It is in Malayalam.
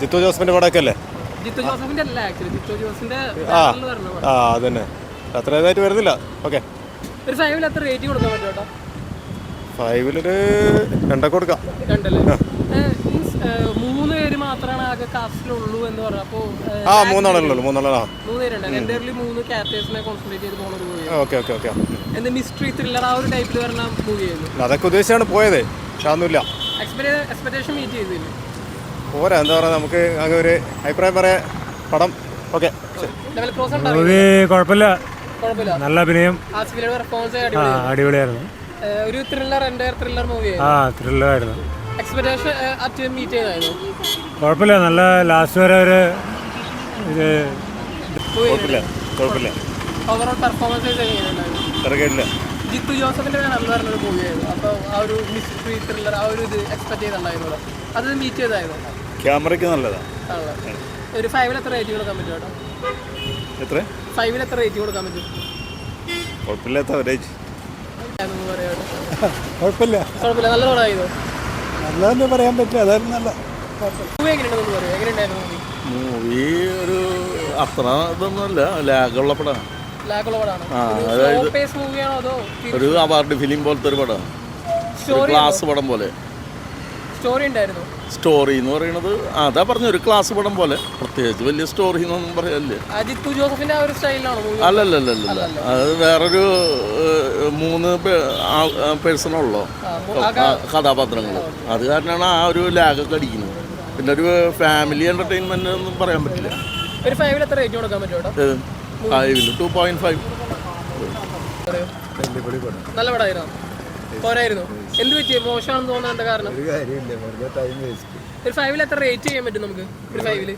ജിത്തു ജോസഫിന്റെ പടമൊക്കെ അല്ലേ? ജിത്തു ജോസഫിന്റെ അല്ല, ആക്ച്വലി ജിത്തു ജോസഫിന്റെ അതന്നെ അത്ര ഇതായിട്ട് വരുന്നില്ല. ഓക്കെ, ഒരു 5 എത്ര റേറ്റിംഗ് കൊടുക്കാൻ പറ്റും കേട്ടോ? 5-ലൊരു 2 കൊടുക്കാം. 2 3 പേര് മാത്രമാണ് ആകെ കാസ്റ്റിലുള്ളൂ എന്ന് പറഞ്ഞു. അപ്പോൾ 3 പേരുണ്ട്. 3 ക്യാരക്ടേഴ്സിനെ കോൺസെൻട്രേറ്റ് ചെയ്ത് പോകുന്ന ഒരു മൂവി. ഓക്കെ. എന്ത് മിസ്റ്ററി ത്രില്ലർ ആ ഒരു ടൈപ്പിൽ വരുന്ന മൂവിയായിരുന്നു. അതൊക്കെ ഉദ്ദേശിച്ചാണ് പോയത്, പക്ഷെ അതൊന്നുമില്ല. എക്സ്പെക്ടേഷൻ മീറ്റ് ചെയ്തില്ല. പോരാ, എന്താ പറയുക, നമുക്ക് അങ്ങനെ ഒരു അഭിപ്രായം പറയാം. പടം ഓക്കെ, കുഴപ്പമില്ല, നല്ല അഭിനയം, അടിപൊളിയായിരുന്നു. ഒരു ത്രില്ലർ മൂവി ത്രില്ലറായിരുന്നു. എക്സ്പെക്ടേഷൻ മീറ്റ് ചെയ്തായിരുന്നു. കുഴപ്പമില്ല, നല്ല ലാസ്റ്റ് വരെ ഒരു ഓവറോൾ പെർഫോമൻസ് ജിത്തു ജോസഫിന്റെ നല്ല പറഞ്ഞൊരു മൂവിയായിരുന്നു. അപ്പോൾ ആ ഒരു മിസ്റ്ററി ത്രില്ലർ ആ ഒരു ഇത് എക്സ്പെക്ട് ചെയ്തിട്ടുണ്ടായിരുന്നു. അത് മീറ്റ് ചെയ്തായിരുന്നു. ക്യാമറയ്ക്ക് നല്ലതാണ്. ഒരു 5-ൽ എത്ര റേറ്റിംഗ് കൊടുക്കാൻ പറ്റും കേട്ടോ? എത്ര 5-ൽ എത്ര റേറ്റിംഗ് കൊടുക്കാൻ പറ്റും? കുഴപ്പമില്ലാത്ത അവരേജ്. കുഴപ്പമില്ല, നല്ല പടമായിരുന്നു. നല്ലതെന്ന് പറയാൻ പറ്റില്ല, അതായിരുന്നു നല്ല. മൂവി എങ്ങനെയുണ്ടെന്ന് പറയും, എങ്ങനെയുണ്ടായിരുന്നു മൂവി? ഒരു അത്ര ഇതൊന്നുമല്ല, ലാഗുള്ള പടമാണ്. ലാഗുള്ള പടമാണ്. മൂവിയാണോ അതോ ഒരു അവാർഡ് ഫിലിം പോലത്തെ ഒരു പടമാണ്, ക്ലാസ് പടം പോലെ. സ്റ്റോറി ഉണ്ടായിരുന്നു. സ്റ്റോറി എന്ന് പറയുന്നത് അതാ പറഞ്ഞ ഒരു ക്ലാസ് പടം പോലെ, പ്രത്യേകിച്ച് വലിയ സ്റ്റോറി എന്നൊന്നും പറയല്ലേ. ജിത്തു ജോസഫിന്റെ ആ ഒരു സ്റ്റൈലാണോ? അല്ലല്ല, അത് വേറൊരു 3 പേഴ്സണുള്ളോ കഥാപാത്രങ്ങൾ. അത് കാരണമാണ് ആ ഒരു ലാഗൊക്കെ അടിക്കുന്നത്. പിന്നെ ഒരു ഫാമിലി എന്റർടൈൻമെന്റ് ഒന്നും പറയാൻ പറ്റില്ല. ഒരു 5-ൽ എത്ര റേറ്റ് കൊടുക്കാൻ പറ്റും? 2.5. നല്ല പടമായിരുന്നു. പോരായിരുന്നു. എന്ത് പറ്റി മോശമാണെന്ന് തോന്നാൻ എന്താ കാരണം? ഒരു 5-ൽ എത്ര റേറ്റ് ചെയ്യാൻ പറ്റും നമുക്ക്? ഒരു 5-ൽ